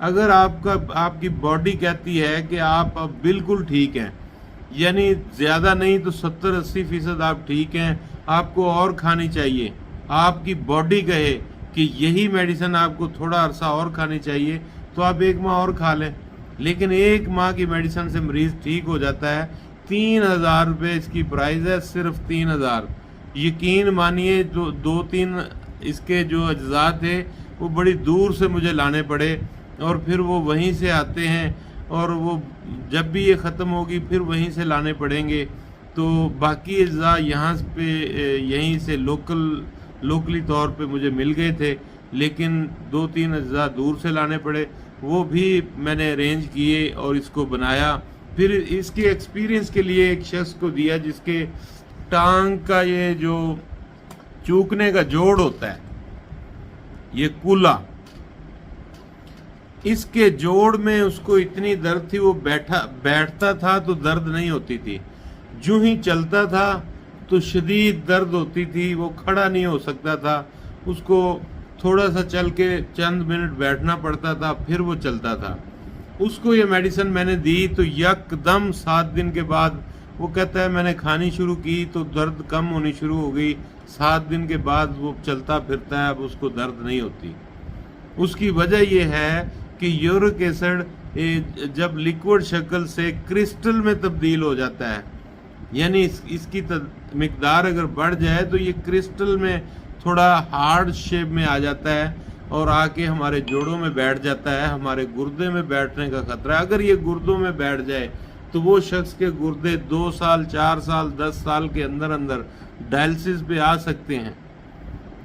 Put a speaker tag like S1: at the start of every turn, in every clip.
S1: اگر آپ کی باڈی کہتی ہے کہ آپ اب بالکل ٹھیک ہیں، یعنی زیادہ نہیں تو 70-80% آپ ٹھیک ہیں، آپ کو اور کھانی چاہیے، آپ کی باڈی کہے کہ یہی میڈیسن آپ کو تھوڑا عرصہ اور کھانی چاہیے، تو آپ 1 ماہ اور کھا لیں۔ لیکن 1 ماہ کی میڈیسن سے مریض ٹھیک ہو جاتا ہے۔ 3,000 روپے اس کی پرائز ہے، صرف 3,000۔ یقین مانیے جو 2-3 اس کے جو اجزاء تھے وہ بڑی دور سے مجھے لانے پڑے، اور پھر وہ وہیں سے آتے ہیں، اور وہ جب بھی یہ ختم ہوگی پھر وہیں سے لانے پڑیں گے۔ تو باقی اجزاء یہاں پہ یہیں سے لوکلی طور پہ مجھے مل گئے تھے، لیکن 2-3 اجزاء دور سے لانے پڑے، وہ بھی میں نے ارینج کیے اور اس کو بنایا۔ پھر اس کے ایکسپیرینس کے لیے ایک شخص کو دیا جس کے ٹانگ کا یہ جو چوکنے کا جوڑ ہوتا ہے، یہ کولا، اس کے جوڑ میں اس کو اتنی درد تھی، وہ بیٹھتا تھا تو درد نہیں ہوتی تھی، جو ہی چلتا تھا تو شدید درد ہوتی تھی، وہ کھڑا نہیں ہو سکتا تھا، اس کو تھوڑا سا چل کے چند منٹ بیٹھنا پڑتا تھا، پھر وہ چلتا تھا۔ اس کو یہ میڈیسن میں نے دی تو یک دم 7 دن کے بعد وہ کہتا ہے میں نے کھانی شروع کی تو درد کم ہونی شروع ہو گئی، 7 دن کے بعد وہ چلتا پھرتا ہے، اب اس کو درد نہیں ہوتی۔ اس کی وجہ یہ ہے کہ یورک ایسڈ جب لیکوڈ شکل سے کرسٹل میں تبدیل ہو جاتا ہے، یعنی اس کی مقدار اگر بڑھ جائے تو یہ کرسٹل میں تھوڑا ہارڈ شیپ میں آ جاتا ہے، اور آ کے ہمارے جوڑوں میں بیٹھ جاتا ہے، ہمارے گردے میں بیٹھنے کا خطرہ ہے۔ اگر یہ گردوں میں بیٹھ جائے تو وہ شخص کے گردے 2 سال 4 سال 10 سال کے اندر ڈائلسس پہ آ سکتے ہیں۔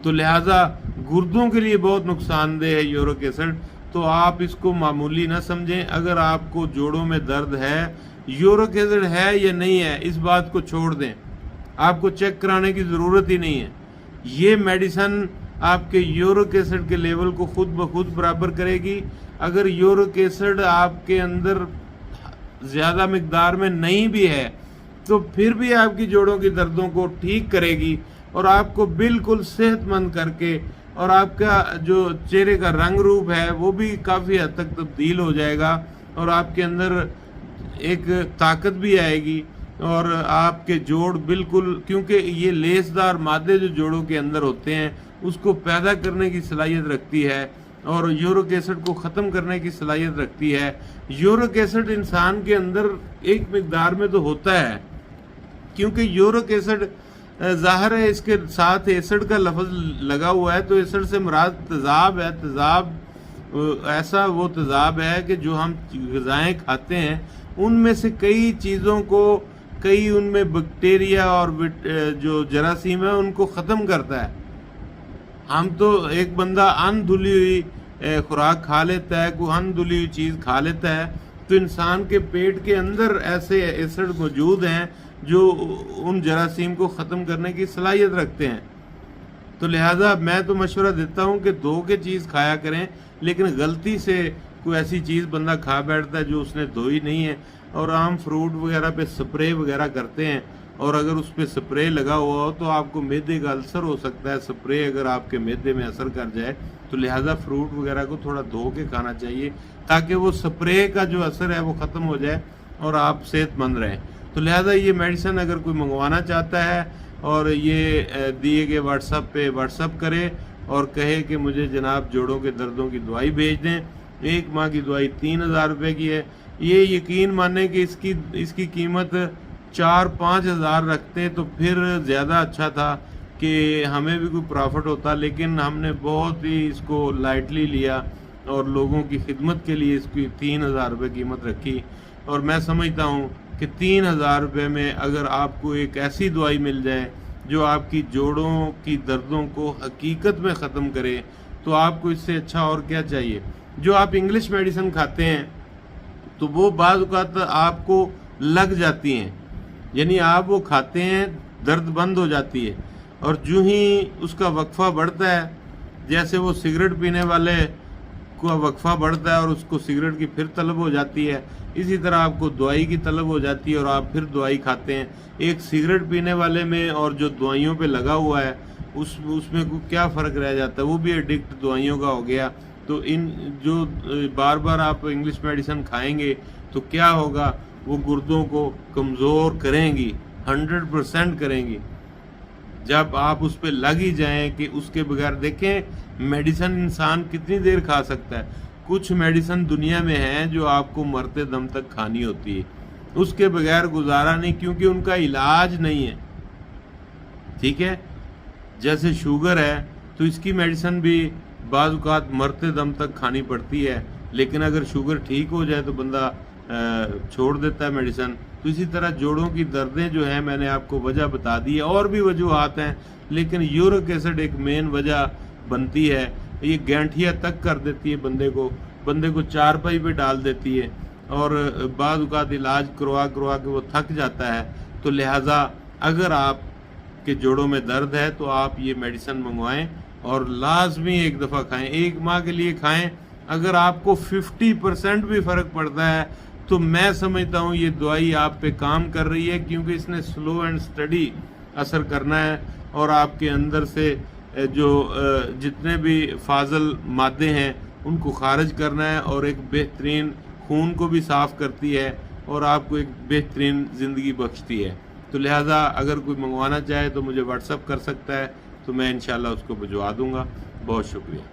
S1: تو لہٰذا گردوں کے لیے بہت نقصان دہ ہے یورک ایسڈ، تو آپ اس کو معمولی نہ سمجھیں۔ اگر آپ کو جوڑوں میں درد ہے، یورک ایسڈ ہے یا نہیں ہے، اس بات کو چھوڑ دیں، آپ کو چیک کرانے کی ضرورت ہی نہیں ہے۔ یہ میڈیسن آپ کے یورک ایسڈ کے لیول کو خود بخود برابر کرے گی۔ اگر یورک ایسڈ آپ کے اندر زیادہ مقدار میں نہیں بھی ہے تو پھر بھی آپ کی جوڑوں کی دردوں کو ٹھیک کرے گی، اور آپ کو بالکل صحت مند کر کے، اور آپ کا جو چہرے کا رنگ روپ ہے وہ بھی کافی حد تک تبدیل ہو جائے گا، اور آپ کے اندر ایک طاقت بھی آئے گی، اور آپ کے جوڑ بالکل، کیونکہ یہ لیسدار مادے جو جوڑوں کے اندر ہوتے ہیں اس کو پیدا کرنے کی صلاحیت رکھتی ہے، اور یورک ایسڈ کو ختم کرنے کی صلاحیت رکھتی ہے۔ یورک ایسڈ انسان کے اندر ایک مقدار میں تو ہوتا ہے، کیونکہ یورک ایسڈ ظاہر ہے اس کے ساتھ ایسڈ کا لفظ لگا ہوا ہے، تو ایسڈ سے مراد تیزاب ہے۔ تیزاب ایسا وہ تیزاب ہے کہ جو ہم غذائیں کھاتے ہیں ان میں سے کئی چیزوں کو، کئی ان میں بیکٹیریا اور جو جراثیم ہے ان کو ختم کرتا ہے۔ ہم تو ایک بندہ ان دھلی ہوئی خوراک کھا لیتا ہے، کوئی ان دھلی ہوئی چیز کھا لیتا ہے، تو انسان کے پیٹ کے اندر ایسے ایسڈ موجود ہیں جو ان جراثیم کو ختم کرنے کی صلاحیت رکھتے ہیں۔ تو لہٰذا میں تو مشورہ دیتا ہوں کہ دھو کے چیز کھایا کریں، لیکن غلطی سے کوئی ایسی چیز بندہ کھا بیٹھتا ہے جو اس نے دھوئی نہیں ہے، اور عام فروٹ وغیرہ پہ سپرے وغیرہ کرتے ہیں، اور اگر اس پہ سپرے لگا ہوا ہو تو آپ کو معدے کا السر ہو سکتا ہے۔ سپرے اگر آپ کے معدے میں اثر کر جائے تو لہٰذا فروٹ وغیرہ کو تھوڑا دھو کے کھانا چاہیے، تاکہ وہ سپرے کا جو اثر ہے وہ ختم ہو جائے اور آپ صحت مند رہیں۔ تو لہٰذا یہ میڈیسن اگر کوئی منگوانا چاہتا ہے اور یہ دیے گئے واٹس ایپ پہ واٹس ایپ کرے اور کہے کہ مجھے جناب جوڑوں کے دردوں کی دوائی بھیج دیں، 1 ماہ کی دوائی 3,000 روپے کی ہے۔ یہ یقین مانیں کہ اس کی قیمت 4-5 ہزار رکھتے تو پھر زیادہ اچھا تھا کہ ہمیں بھی کوئی پرافٹ ہوتا، لیکن ہم نے بہت ہی اس کو لائٹلی لیا اور لوگوں کی خدمت کے لیے اس کی 3,000 روپے قیمت رکھی۔ اور میں سمجھتا ہوں کہ 3,000 روپے میں اگر آپ کو ایک ایسی دوائی مل جائے جو آپ کی جوڑوں کی دردوں کو حقیقت میں ختم کرے تو آپ کو اس سے اچھا اور کیا چاہیے۔ جو آپ انگلش میڈیسن کھاتے ہیں تو وہ بعض اوقات آپ کو لگ جاتی ہیں، یعنی آپ وہ کھاتے ہیں درد بند ہو جاتی ہے، اور جو ہی اس کا وقفہ بڑھتا ہے، جیسے وہ سگریٹ پینے والے کو وقفہ بڑھتا ہے اور اس کو سگریٹ کی پھر طلب ہو جاتی ہے، اسی طرح آپ کو دوائی کی طلب ہو جاتی ہے اور آپ پھر دوائی کھاتے ہیں۔ ایک سگریٹ پینے والے میں اور جو دوائیوں پہ لگا ہوا ہے اس میں کیا فرق رہ جاتا ہے، وہ بھی ایڈکٹ دوائیوں کا ہو گیا۔ تو ان جو بار بار آپ انگلش میڈیسن کھائیں گے تو کیا ہوگا، وہ گردوں کو کمزور کریں گی، 100% کریں گی۔ جب آپ اس پہ لگ ہی جائیں کہ اس کے بغیر، دیکھیں میڈیسن انسان کتنی دیر کھا سکتا ہے، کچھ میڈیسن دنیا میں ہیں جو آپ کو مرتے دم تک کھانی ہوتی ہے، اس کے بغیر گزارا نہیں، کیونکہ ان کا علاج نہیں ہے، ٹھیک ہے۔ جیسے شوگر ہے تو اس کی میڈیسن بھی بعض اوقات مرتے دم تک کھانی پڑتی ہے، لیکن اگر شوگر ٹھیک ہو جائے تو بندہ چھوڑ دیتا ہے میڈیسن۔ تو اسی طرح جوڑوں کی دردیں جو ہیں، میں نے آپ کو وجہ بتا دی ہے، اور بھی وجوہات ہیں، لیکن یورک ایسڈ ایک مین وجہ بنتی ہے۔ یہ گینٹھیا تک کر دیتی ہے بندے کو چارپائی پہ ڈال دیتی ہے، اور بعض اوقات علاج کروا کے وہ تھک جاتا ہے۔ تو لہٰذا اگر آپ کے جوڑوں میں درد ہے تو آپ یہ میڈیسن منگوائیں اور لازمی ایک دفعہ کھائیں، 1 ماہ کے لیے کھائیں۔ اگر آپ کو 50% بھی فرق پڑتا ہے تو میں سمجھتا ہوں یہ دوائی آپ پہ کام کر رہی ہے، کیونکہ اس نے سلو اینڈ سٹڈی اثر کرنا ہے، اور آپ کے اندر سے جو جتنے بھی فاضل مادے ہیں ان کو خارج کرنا ہے، اور ایک بہترین خون کو بھی صاف کرتی ہے، اور آپ کو ایک بہترین زندگی بخشتی ہے۔ تو لہٰذا اگر کوئی منگوانا چاہے تو مجھے واٹس اپ کر سکتا ہے، تو میں انشاءاللہ اس کو بھجوا دوں گا۔ بہت شکریہ۔